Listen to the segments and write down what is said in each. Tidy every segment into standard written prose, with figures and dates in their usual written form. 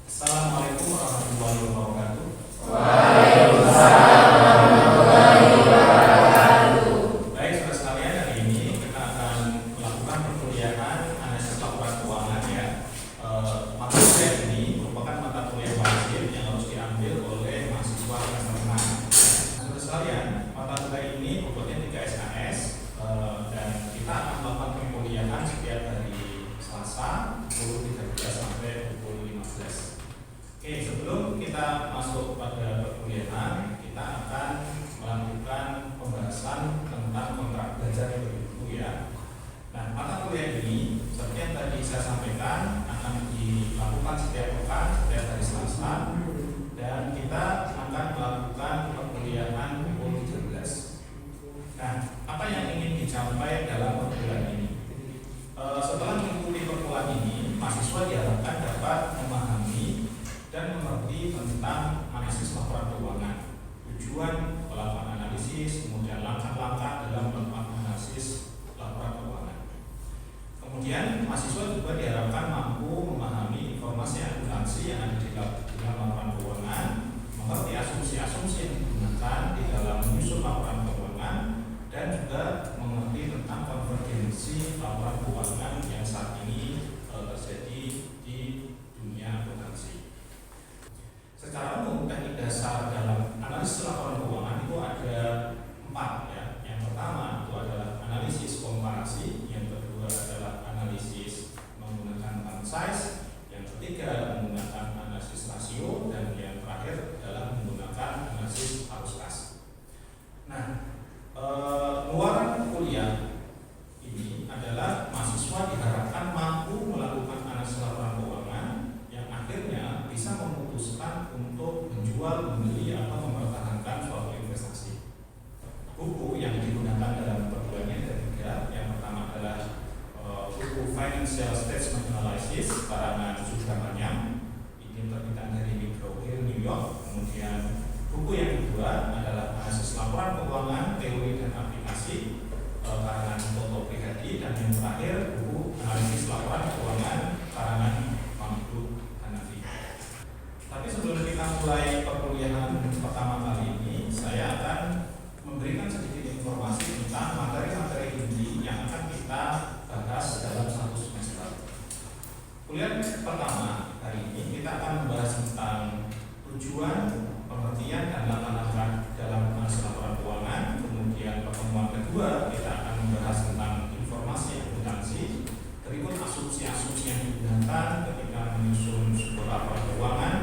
Assalamualaikum warahmatullahi wabarakatuh. Waalaikumsalam warahmatullahi wabarakatuh. Baik, saudara sekalian, hari ini kita akan melakukan perkuliahan analisis laporan keuangan ya. Mata kuliah ini merupakan mata kuliah wajib yang harus diambil oleh mahasiswa kelas 6. Saudara sekalian, mata kuliah ini bobotnya 3 SKS dan kita akan melakukan perkuliahan setiap hari Selasa pukul 13 sampai pukul 15. Oke, sebelum kita masuk pada perkuliahan, kita akan melakukan pembahasan tentang kontrak belajar ibu ya. Nah, mata kuliah ini seperti yang tadi saya sampaikan akan dilakukan setiap pekan, setiap hari Selasa, dan kita akan melakukan perkuliahan pukul 13. Nah, apa yang ingin dicapai dalam perkuliahan ini? Setelah mengikuti perkuliahan ini, mahasiswa diharapkan dapat memahami dan mengerti tentang analisis laporan keuangan, tujuan melakukan analisis, kemudian langkah-langkah dalam melakukan analisis laporan keuangan. Kemudian mahasiswa juga diharapkan mampu memahami informasi akuntansi yang ada di dalam laporan keuangan, mengerti asumsi-asumsi yang digunakan di dalam menyusun laporan keuangan, dan juga mengerti tentang konvergensi laporan keuangan yang saat ini terjadi di dunia akuntansi. Secara umum, teknik dasar dalam analisis laporan keuangan itu ada 4 ya. Yang pertama itu adalah analisis komparasi, yang kedua adalah analisis menggunakan time size, yang ketiga menggunakan analisis rasio, dan yang terakhir adalah menggunakan analisis arus kas. Nah, luaran kuliah ini adalah mahasiswa diharapkan mampu melakukan analisis laporan keuangan yang akhirnya bisa memutuskan untuk menjual, membeli, atau mempertahankan suatu investasi. Buku yang digunakan dalam perkuliahan ada 3. Yang pertama adalah buku Financial Statement Analysis karangan Subrahmanyam, ini terbitan dari McGraw Hill, New York. Kemudian buku yang kedua adalah analisis laporan keuangan, teori dan aplikasi karangan Toto Prihadi, dan yang terakhir buku analisis laporan keuangan karangan Mamdu Hanafi. Tapi sebelum kita mulai perkuliahan pertama kali ini, saya akan memberikan sedikit informasi tentang materi-materi inti yang akan kita bahas dalam 1 semester. Kuliah pertama hari ini kita akan membahas tentang tujuan, pengertian, dan langkah-langkah dalam analisis laporan keuangan. Kemudian pertemuan kedua kita akan membahas tentang informasi akuntansi, berikut asumsi-asumsi yang digunakan ketika menyusun sebuah laporan keuangan,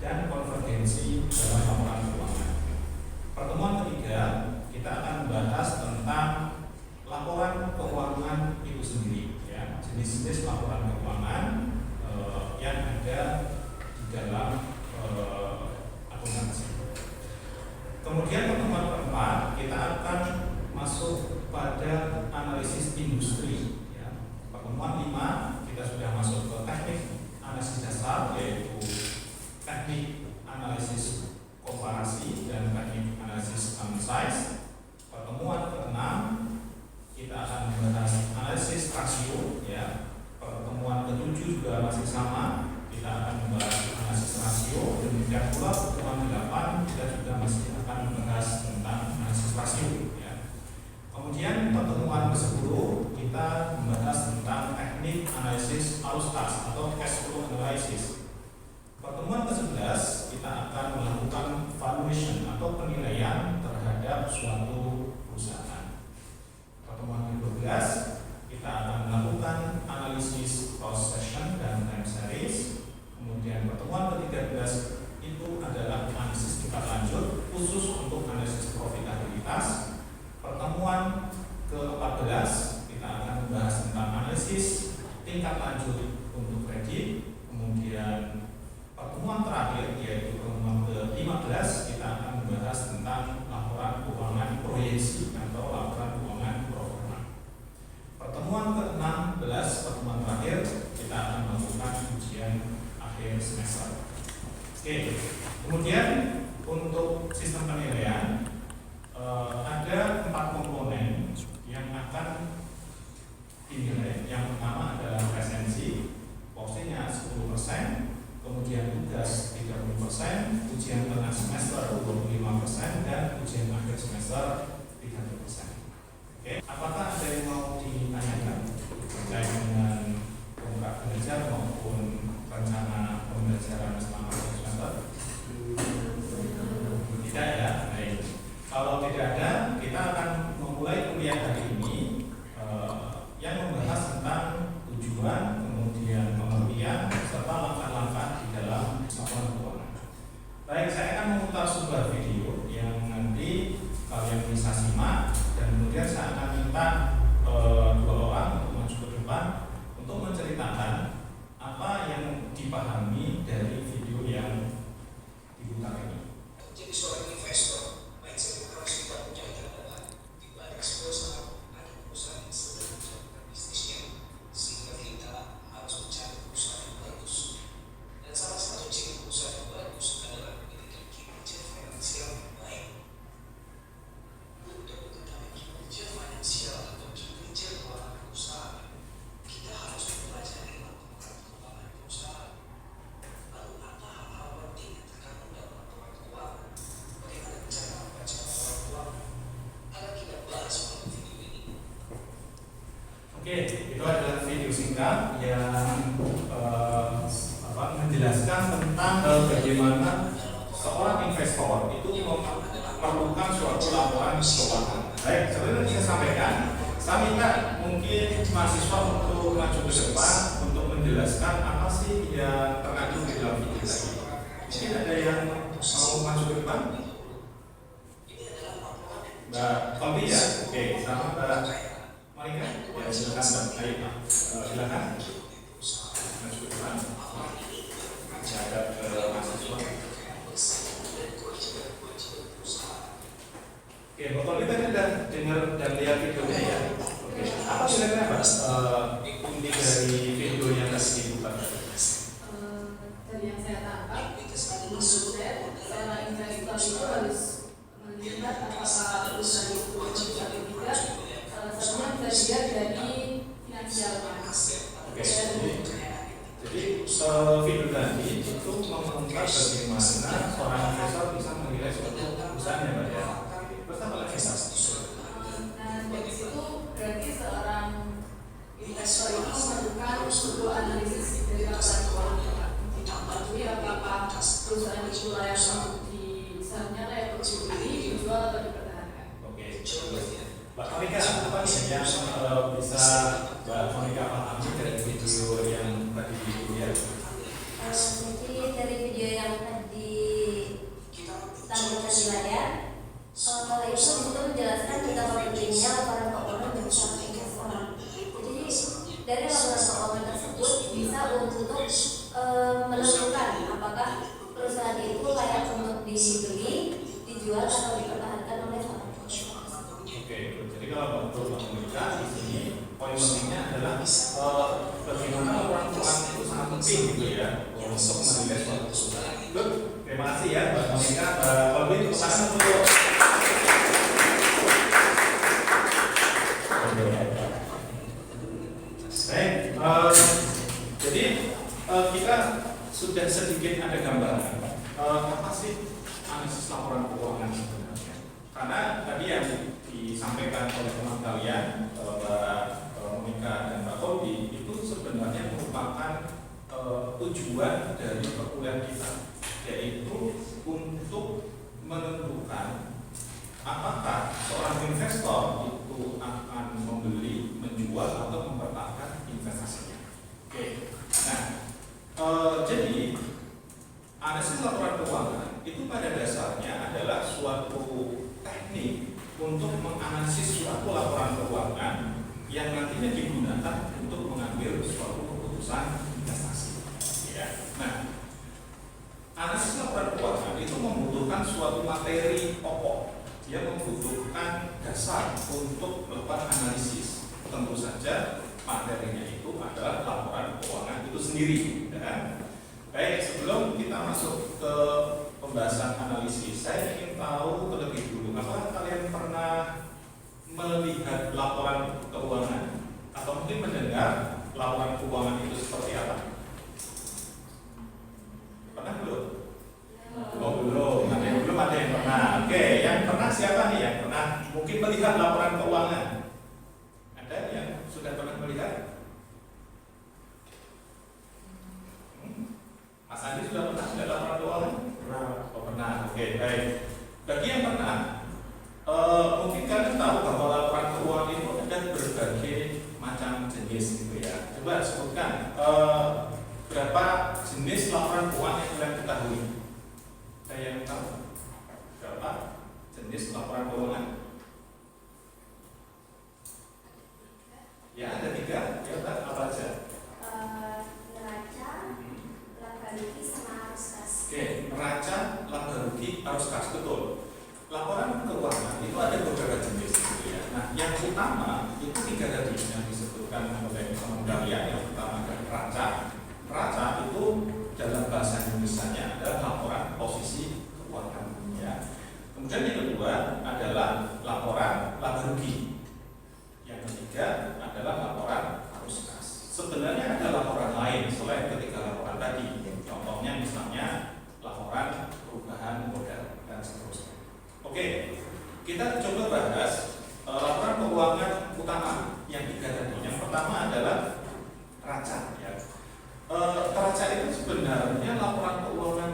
dan konvergensi dalam laporan keuangan. Pertemuan ketiga kita akan membahas tentang laporan keuangan itu sendiri ya, jenis-jenis laporan keuangan yang ada di dalam akuntansi. Kemudian pertemuan keempat kita akan masuk pada analisis industri ya. Pertemuan 5 kita sudah masuk ke teknik analisis dasar, yaitu teknik analisis komparasi dan teknik analisis time size. Pertemuan ke-6 kita akan membahas analisis rasio ya. Pertemuan ke-7 juga masih sama, kita akan membahas analisis rasio. Demikian pula pertemuan ke-8 kita juga masih akan membahas tentang analisis rasio ya. Kemudian pertemuan ke-10 kita membahas tentang teknik analisis arus kas atau cash flow analysis. Pertemuan ke-11 kita akan melakukan valuation atau penilaian terhadap suatu perusahaan. Pertemuan ke-12 kita akan melakukan analisis cross section dan time series. Kemudian pertemuan ke-13 itu adalah analisis tingkat lanjut khusus untuk analisis profitabilitas. Pertemuan ke-14 kita akan membahas tentang analisis tingkat lanjut untuk kredit. Kemudian pertemuan terakhir yaitu pertemuan ke-15 kita akan membahas tentang laporan keuangan proyeksi atau laporan keuangan pro forma. Pertemuan ke-16, pertemuan terakhir kita akan melakukan ujian akhir semester. Oke, kemudian untuk sistem penilaian ada 4 komponen yang akan dinilai. Yang pertama adalah presensi, porsinya 10%, kemudian belajar maupun rencana pembelajaran selama semester? Tidak ya. Baik. Kalau tidak ada, kita akan memulai kuliah hari ini yang membahas tentang tujuan, kemudian pengertian, serta langkah-langkah di dalam laporan keuangan. Baik, saya akan memutar sebuah video yang nanti kalian bisa simak, dan kemudian saya akan minta dua orang untuk maju ke depan untuk menceritakan apa yang dipahami dari video yang diputar ini. Jadi seorang investor, mindset harus kita punya adalah di balik sebuah saham ada perusahaan yang sedang menjalankan bisnisnya, sehingga kita harus mencari perusahaan yang bagus. Dan salah satu ciri perusahaan yang bagus adalah memiliki kinerja finansial yang baik. Untuk mengetahui kinerja finansial atau kinerja keuangan perusahaan, kita harus mempelajari laporan keuangan perusahaan. Lalu apa hal-hal penting yang terkandung dalam laporan keuangan? Bagaimana cara membaca laporan keuangan? Akan kita bahas pada video ini. Oke, itu adalah video singkat yang menjelaskan tentang bagaimana seorang investor itu memerlukan suatu laporan keuangan. Baik, sebenarnya saya sampaikan, saya minta mungkin mahasiswa untuk maju ke depan untuk menjelaskan apa sih yang terkandung di dalam video tadi. Mungkin ada yang mau maju ke depan? Mbak Tompi ya? Oke, sama Mbak Monika? Ya, silakan Mbak. Ayo, Pak. Silakan. Maju ke depan. Menghadap ke mahasiswa. Oke, Mbak Tompi tadi udah dengar dan lihat videonya ya? Oke, apa kira-kira Mbak inti dari video yang tadi diputar? Dari yang saya tangkap, menurut saya seorang investor itu harus melihat apakah perusahaan itu bagus atau tidak. Salah satunya bisa dilihat dari finansialnya. Oke, jadi video tadi itu mengungkap bagaimana seorang investor bisa menilai suatu perusahaan ya Mbak ya. Terus apa lagi Mbak? Nah, dari situ berarti seorang investor itu memerlukan sebuah analisis dari laporan keuangan. Mengetahui apakah perusahaan itu layak untuk sahamnya layak untuk dibeli, dijual atau dipertahankan. Oke, Mbak Monika, apa nih yang bisa Mbak Monika pahami dari video yang tadi dilihat? Jadi dari video yang tadi tampilkan di layar, itu disitu menjelaskan betapa pentingnya laporan keuangan bagi seorang investor. Jadi dari laporan keuangan tersebut bisa untuk menentukan apakah perusahaan itu layak untuk dibeli, dijual atau dipertahankan oleh seorang investor. Oke, jadi kalau Mbak Monika di sini poin pentingnya adalah bagaimana laporan keuangan itu sangat penting gitu ya untuk menilai suatu perusahaan. Good, terima kasih ya Mbak Monika. Kalau begitu kemana untuk baik, jadi kita sudah sedikit ada gambaran apa sih analisis laporan keuangan sebenarnya. Karena tadi yang disampaikan oleh teman kalian Mbak Monika dan Mbak Kobi itu sebenarnya merupakan tujuan dari perkuliahan kita, yaitu untuk menentukan apakah seorang investor itu akan membeli, menjual atau mempertahankan investasinya. Oke, nah jadi analisis laporan keuangan itu pada dasarnya adalah suatu teknik untuk menganalisis suatu laporan keuangan yang nantinya digunakan untuk mengambil suatu keputusan investasi. Ya. Nah, analisis laporan keuangan itu membutuhkan suatu materi pokok. Dia membutuhkan dasar untuk melakukan analisis. Tentu saja materinya itu adalah laporan keuangan itu sendiri. Dan baik, sebelum kita masuk ke pembahasan analisis, saya ingin tahu terlebih dulu, apakah kalian pernah melihat laporan keuangan atau mungkin mendengar laporan keuangan itu seperti apa? Pernah belum? Oh belum, belum ada yang pernah. Oke, yang pernah siapa nih yang pernah mungkin melihat laporan keuangan? Ada yang sudah pernah melihat? Mas Andi sudah pernah lihat laporan keuangan? Oh pernah. Oke, baik. Bagi yang pernah, mungkin kalian tahu bahwa laporan keuangan itu ada berbagai macam jenis gitu ya. Coba sebutkan berapa jenis laporan keuangan yang kalian ketahui? Ada yang tahu? Berapa jenis laporan keuangan? Ya, ada 3. Ya, apa aja? Neraca, laba rugi sama arus kas. Oke, neraca, laba rugi, arus kas, betul. Laporan keuangan itu ada beberapa jenis gitu ya. Nah, yang utama itu 3 tadi yang disebutkan oleh teman kalian. Yang pertama adalah neraca. Neraca itu dalam bahasa Indonesia-nya adalah laporan posisi keuangan ya. Kemudian yang kedua adalah laporan laba rugi. Yang ketiga adalah laporan arus kas. Sebenarnya ada laporan lain selain ketiga laporan tadi. Contohnya misalnya laporan perubahan modal dan seterusnya. Oke, kita coba bahas laporan keuangan utama yang 3 tadi. Yang pertama adalah neraca. Ya. Neraca itu sebenarnya laporan keuangan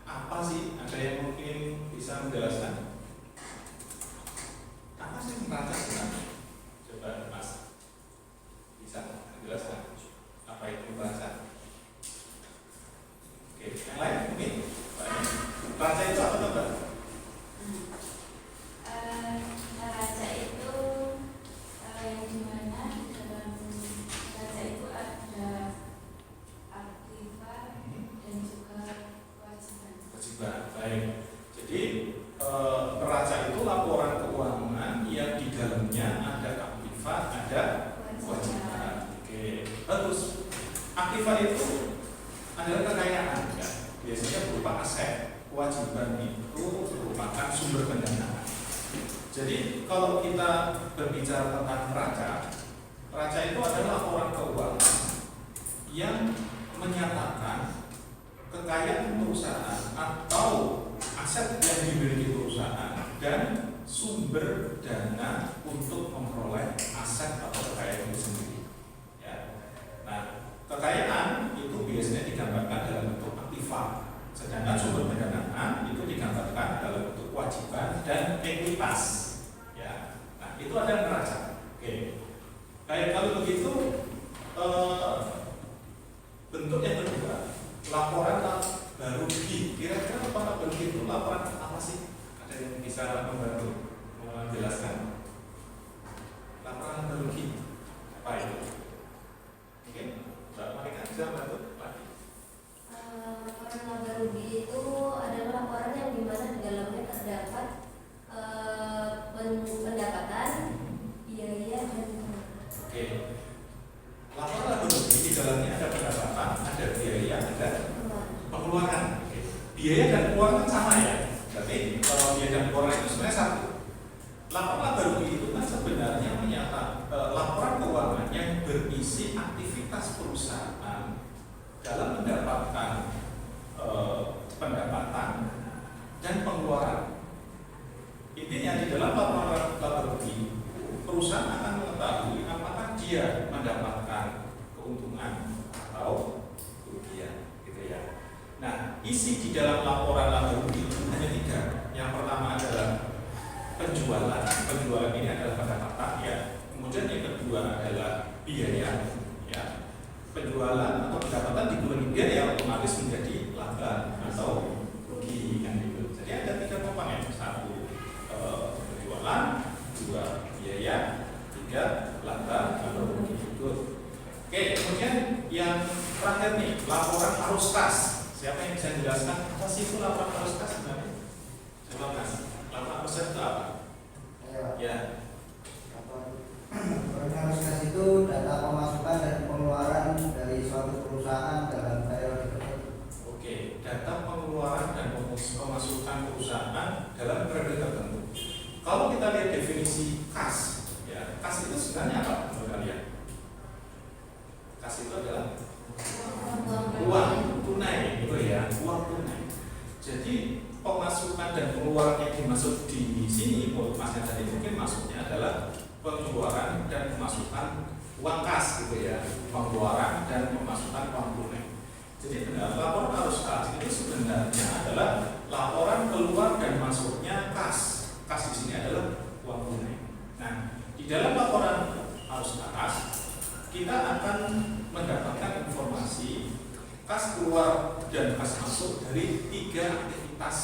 apa sih? Ada yang mungkin bisa menjelaskan? Apa sih neraca sebenarnya? Coba Mas bisa menjelaskan apa itu neraca? Oke, yang lain mungkin? Neraca itu apa coba? Neraca itu yang dimana di dalam neraca itu ada aktiva dan juga kewajiban. Kewajiban, baik. Jadi neraca itu laporan keuangan yang di dalamnya ada aktiva, ada kewajiban. Oke, bagus. Aktiva itu adalah kekayaan, ya. Biasanya berupa aset. Kewajiban itu merupakan sumber pendanaan. Jadi kalau kita berbicara tentang neraca itu adalah laporan keuangan yang menyatakan kekayaan perusahaan atau aset yang dimiliki perusahaan dan sumber dana untuk memperoleh aset atau kekayaan itu sendiri. Ya. Nah, kekayaan itu biasanya digambarkan dalam bentuk aktiva. Sedangkan sumber pendanaan itu digambarkan dalam bentuk kewajiban dan ekuitas. Ya, nah itu ada neraca. Oke, baik kalau begitu bentuk yang kedua laporan laba rugi. Kira-kira laba rugi itu laporan apa sih? Ada yang bisa membantu menjelaskan? Laporan laba rugi apa itu? Mungkin Mbak Marika bisa membantu? Laporan laba rugi itu adalah laporan yang dimana di dalamnya terdapat pendapatan, biaya, dan Oke. Laporan laba rugi di dalamnya ada pendapatan, ada biaya, ada pengeluaran. Oke. Biaya dan pengeluaran sama ya. Berarti kalau biaya dan pengeluaran itu sebenarnya satu. Laporan laba rugi itu kan sebenarnya laporan keuangan yang berisi aktivitas perusahaan dalam mendapatkan pendapatan dan pengeluaran. Intinya di dalam laporan laba rugi, perusahaan akan mengetahui apakah dia mendapatkan keuntungan atau kerugian, gitu ya. Nah, isi di dalam laporan laba rugi hanya 3. Yang pertama adalah penjualan. Penjualan ini adalah pendapatan, ya. Kemudian yang kedua adalah biaya, ya. Penjualan atau pendapatan dikurangi biaya otomatis menjadi laba atau rugi kan gitu. Jadi ada 3 komponen. 1 penjualan, 2 biaya, 3 laba atau rugi. Oke, kemudian yang terakhir nih laporan arus kas. Siapa yang bisa menjelaskan apa sih itu laporan arus kas sebenarnya? Coba Mas, laporan arus kas itu apa? Ya. Laporan arus kas itu data pemasukan dan pengeluaran dari suatu perusahaan dalam periode tertentu. Oke, data pengeluaran dan pemasukan perusahaan dalam periode tertentu. Kalau kita lihat definisi kas, ya, kas itu sebenarnya apa menurut kalian? Kas itu adalah uang tunai, gitu ya, uang tunai. Jadi pemasukan dan pengeluaran yang dimaksud di sini, menurut Mas tadi mungkin maksudnya adalah pengeluaran dan pemasukan uang kas, gitu ya, pengeluaran dan pemasukan uang tunai. Jadi benar, laporan arus kas itu sebenarnya adalah laporan keluar dan masuknya kas. Kas di sini adalah uang tunai. Nah, di dalam laporan arus kas kita akan mendapatkan informasi kas keluar dan kas masuk dari 3 aktivitas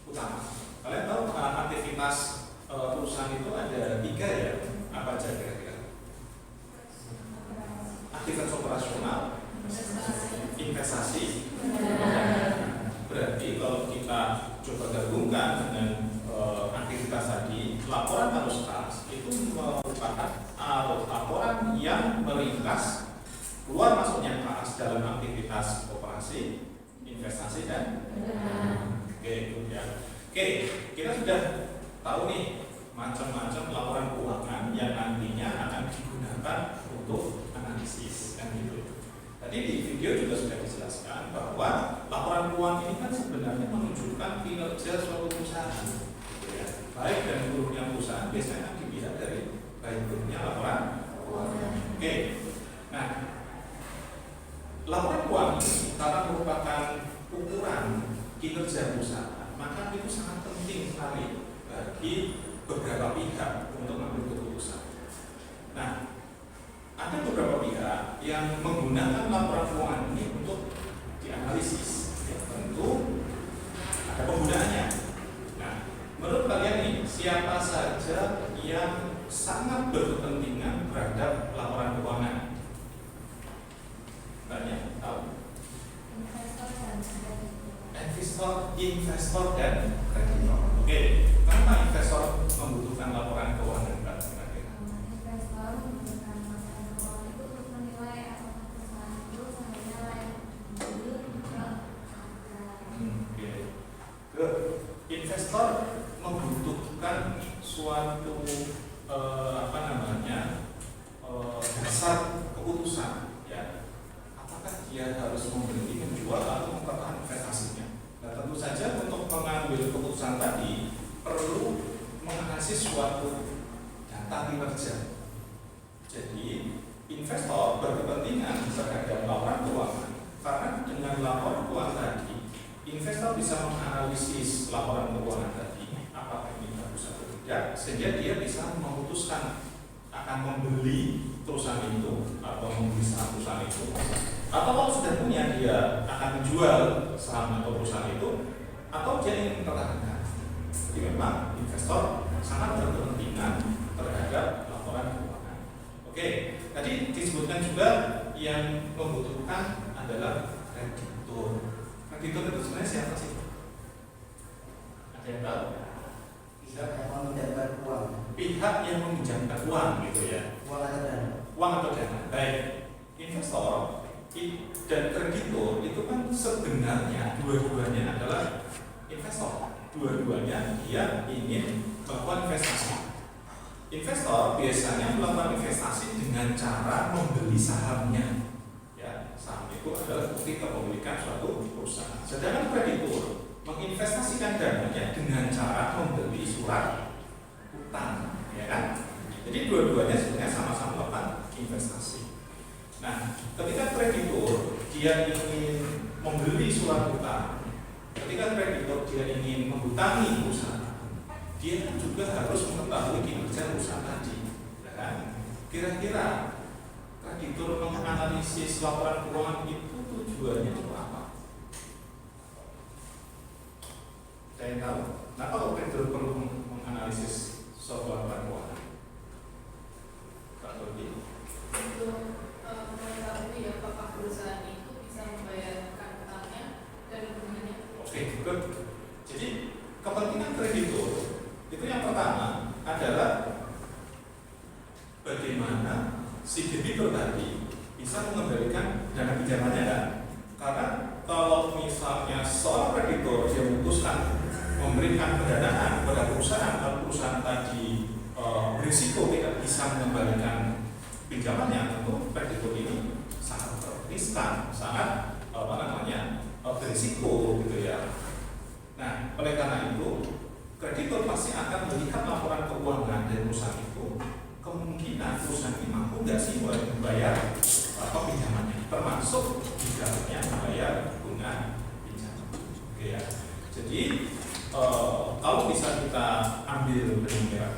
utama. Kalian tahu aktivitas perusahaan itu ada 3 ya? Apa aja kira-kira? Aktivitas operasional, investasi. Berarti kalau kita coba gabungkan dengan aktivitas tadi, laporan arus kas itu merupakan laporan yang meringkas keluar masuknya kas dalam aktivitas operasi, investasi dan Oke, kita sudah tahu nih macam-macam laporan keuangan yang nantinya akan digunakan untuk analisis kan gitu. Tadi di video juga sudah dijelaskan bahwa laporan keuangan ini kan sebenarnya menunjukkan kinerja suatu perusahaan, gitu ya. Baik dan buruknya perusahaan biasanya dilihat dari baik buruknya laporan keuangan. Oke, nah laporan keuangan ini karena merupakan ukuran kinerja perusahaan, maka itu sangat penting sekali bagi beberapa pihak untuk mengambil keputusan. Nah, ada beberapa pihak yang menggunakan laporan keuangan ini untuk dianalisis. Ya, tentu ada penggunaannya. Nah, menurut kalian nih, siapa saja yang sangat berkepentingan terhadap laporan keuangan? Banyak tahu? Investor dan kreditor. Oke, kenapa investor membutuhkan laporan keuangan, Pak? Investor membutuhkan laporan keuangan itu untuk menilai apakah perusahaan itu sebenarnya layak dibeli atau Oke. Investor membutuhkan suatu dasar keputusan, ya. Apakah dia harus membeli, menjual, atau mempertahankan investasinya? Nah, tentu saja untuk mengambil keputusan tadi perlu menganalisis suatu data kinerja. Jadi investor berkepentingan terhadap laporan keuangan karena dengan laporan keuangan tadi investor bisa menganalisis laporan keuangan tadi apakah ini bagus atau tidak, sehingga dia bisa memutuskan akan membeli perusahaan itu atau membeli saham perusahaan itu, atau kalau sudah punya dia akan menjual saham atau perusahaan itu, atau dia ingin mempertahankan. Jadi memang investor sangat berkepentingan terhadap laporan keuangan. Oke, tadi disebutkan juga yang membutuhkan adalah kreditur. Kreditur itu sebenarnya siapa sih? Ada yang tahu? Pihak yang meminjamkan uang. Pihak yang meminjamkan uang gitu ya. Uang atau dana. Uang atau dana. Baik. Investor dan kreditur itu kan sebenarnya dua-duanya adalah investor. Dua-duanya dia ingin melakukan investasi. Investor biasanya melakukan investasi dengan cara membeli sahamnya. Ya, saham itu adalah bukti kepemilikan suatu perusahaan. Sedangkan kreditur menginvestasikan dananya dengan cara membeli surat utang, ya kan? Jadi dua-duanya sebenarnya sama-sama melakukan investasi. Nah, ketika kreditur dia ingin membeli surat utang, ketika kreditur dia ingin menghutangi perusahaan, dia kan juga harus mengetahui kinerja perusahaan tadi, ya kan? Kira-kira kreditur menganalisis laporan keuangan itu tujuannya untuk apa? Saya tahu. Kenapa kalau kreditur perlu menganalisis suatu laporan keuangan? Pak Dodi? Untuk mengetahui apakah perusahaan itu bisa membayarkan utangnya dan hubungannya. Oke, good. Jadi kepentingan kreditur itu yang pertama adalah bagaimana si debitur tadi bisa mengembalikan dana pinjamannya kan? Karena kalau misalnya seorang kreditur dia memutuskan memberikan pendanaan kepada perusahaan, kalau perusahaan tadi berisiko tidak bisa mengembalikan pinjamannya, tentu kreditur ini sangat riskan, sangat berisiko gitu ya. Nah, oleh karena itu kreditur pasti akan melihat laporan keuangan dari perusahaan itu, kemungkinan perusahaan ini mampu nggak sih membayar pinjamannya, termasuk juga jalannya membayar bunga pinjaman. Oke ya. Jadi kalau bisa kita ambil benang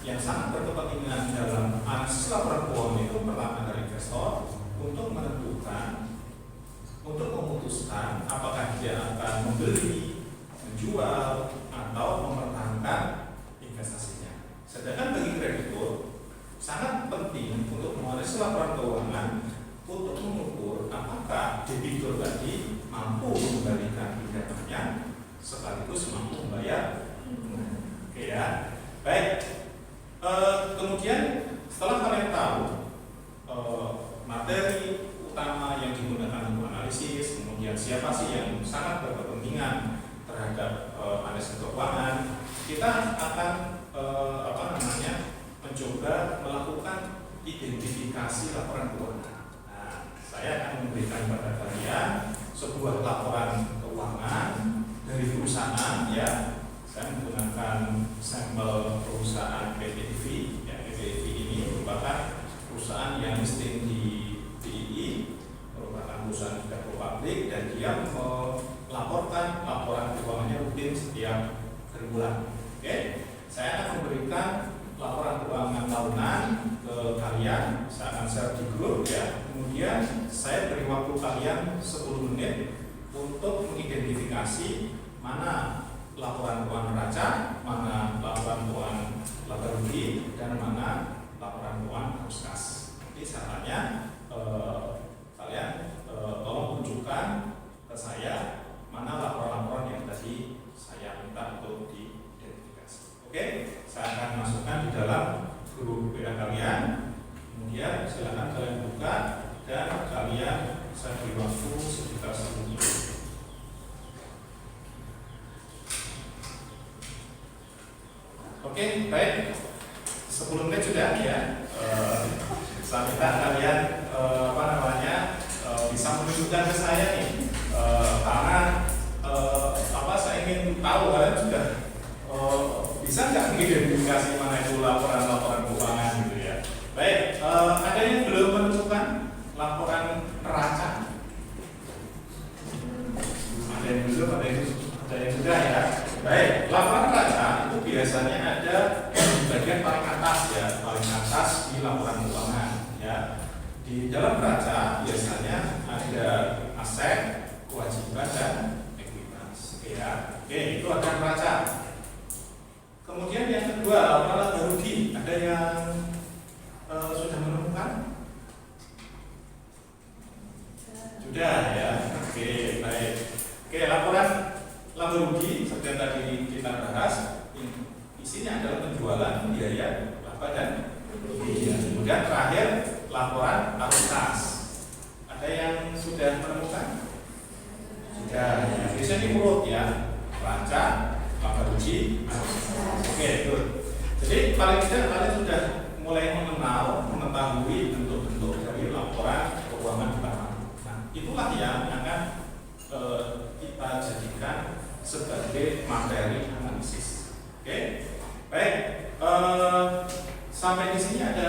yang sangat berkepentingan dalam analisis laporan keuangan itu pertama dari investor untuk menentukan, untuk memutuskan apakah dia akan membeli, menjual, atau mempertahankan investasinya. Sedangkan bagi kreditur sangat penting untuk menganalisis laporan keuangan untuk mengukur apakah debitur tadi mampu mengembalikan pinjamannya sekaligus mampu membayar. Oke ya, baik. Kemudian setelah kalian tahu materi utama yang digunakan untuk analisis, kemudian siapa sih yang sangat berkepentingan terhadap analisis keuangan, kita akan mencoba melakukan identifikasi laporan keuangan. Nah, saya akan memberikan kepada kalian sebuah laporan keuangan dari perusahaan ya. Saya menggunakan sampel perusahaan PTV. Ya, PTV ini merupakan perusahaan yang listing di DII, merupakan perusahaan tidak publik dan dia melaporkan laporan keuangannya rutin setiap bulan. Oke, saya akan memberikan laporan keuangan tahunan ke kalian. Saya akan share di grup ya. Kemudian saya beri waktu kalian 10 menit untuk mengidentifikasi mana laporan keuangan neraca, mana laporan keuangan laba rugi, dan mana laporan keuangan arus kas. Jadi caranya kalian tolong tunjukkan ke saya mana laporan-laporan yang tadi saya minta untuk diidentifikasi. Oke, saya akan masukkan di dalam grup WA kalian. Kemudian silakan kalian buka dan kalian saya beri waktu sekitar 10 menit. Oke, baik. 10 menit sudah ya. Saya minta kalian bisa menunjukkan ke saya nih, karena saya ingin tahu kalian sudah bisa nggak mengidentifikasi mana itu laporan-laporan keuangan gitu ya. Baik, ada yang belum menentukan laporan neraca? Ada yang belum, ada yang sudah ya. Baik, laporan neraca itu biasanya ada di bagian paling atas ya, paling atas di laporan keuangan ya. Di dalam neraca biasanya ada aset, kewajiban dan ekuitas. Oke ya. Oke, itu ada neraca. Kemudian yang kedua, laporan laba rugi. Ada yang sudah menemukan? Sudah ya. Oke, baik. Oke, laporan laba rugi seperti yang tadi kita bahas, isinya adalah penjualan, biaya, laba dan rugi. Kemudian terakhir laporan arus kas. Ada yang sudah menemukan? Sudah. Ya. Biasanya ini urut ya, neraca, laba rugi. Oke, good. Jadi paling tidak kalian sudah mulai mengetahui bentuk-bentuk dari laporan keuangan utama. Nah, itulah yang akan kita jadikan sebagai materi analisis. Oke, baik. Sampai di sini ada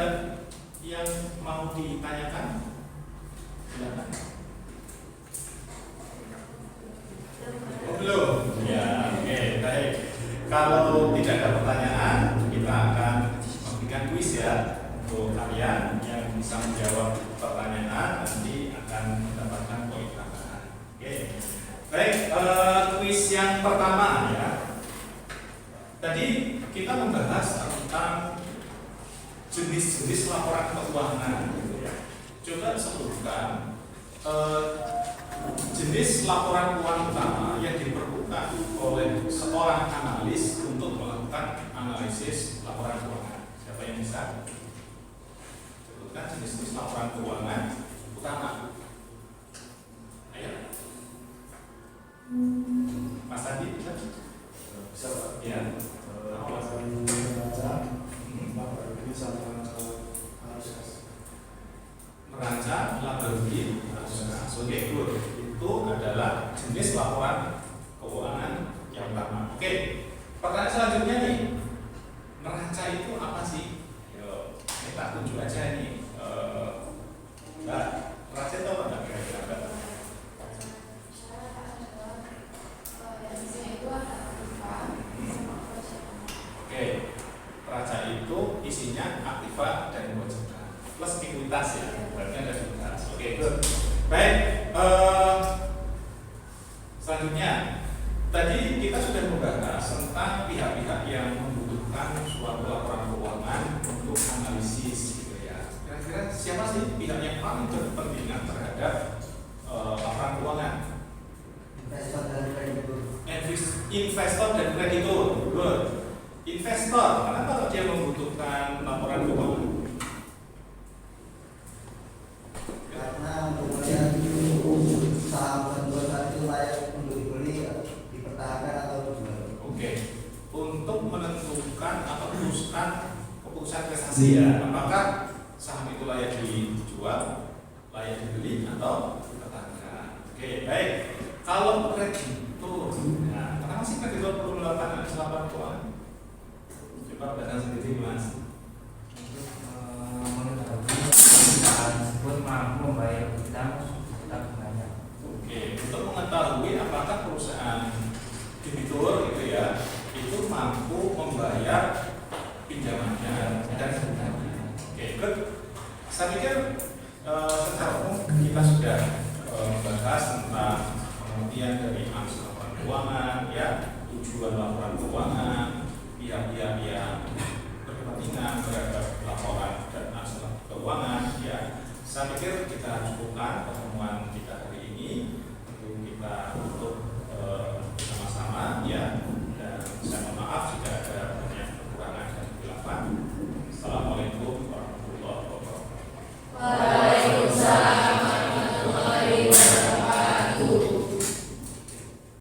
yang mau ditanyakan? Silakan. Oh, belum? Ya, oke, baik. Kalau tidak ada pertanyaan, kita akan memberikan kuis ya untuk kalian yang bisa menjawab pertanyaan nanti akan mendapatkan poin tambahan. Oke, baik. Kuis yang pertama ya. Tadi kita membahas tentang jenis-jenis laporan keuangan gitu ya. Coba sebutkan jenis laporan keuangan utama yang diperlukan oleh seorang analis untuk melakukan analisis laporan keuangan. Siapa yang bisa sebutkan jenis-jenis laporan keuangan utama? Ayo, Mas Adi bisa? Bisa Pak? Ya. Laporan neraca, laba rugi sama arus kas. Neraca, laba rugi, arus kas. Oke, good. Itu adalah jenis laporan keuangan yang pertama. Oke, pertanyaan selanjutnya nih, neraca itu apa sih? Yo, kita tunjuk aja ini. Mbak, neraca itu apa nggak kira-kira? investor dan kreditur. Good. Investor, kenapa kok dia membutuhkan laporan keuangan? Karena untuk melihat saham dan perusahaan itu layak untuk dibeli, dipertahankan atau dijual. Oke. Untuk menentukan atau memutuskan keputusan investasi ya, apakah saham itu layak dijual, layak dibeli atau dipertahankan. Oke, baik. Kalau kreditur, ya, kenapa sih kreditur perlu melakukan laporan keuangan? Coba bahkan sendiri Mas. Mengetahui perusahaan tersebut mampu membayar utang bunganya. Oke, untuk mengetahui apakah perusahaan debitur gitu ya, itu mampu membayar pinjamannya dan sebagainya. Oke, good. Saya pikir secara umum kita sudah bahas tentang pengertian dari akses laporan keuangan, ya, tujuan laporan keuangan, pihak-pihak yang berkepentingan terhadap laporan dan akses keuangan, ya. Saya pikir kita cukupkan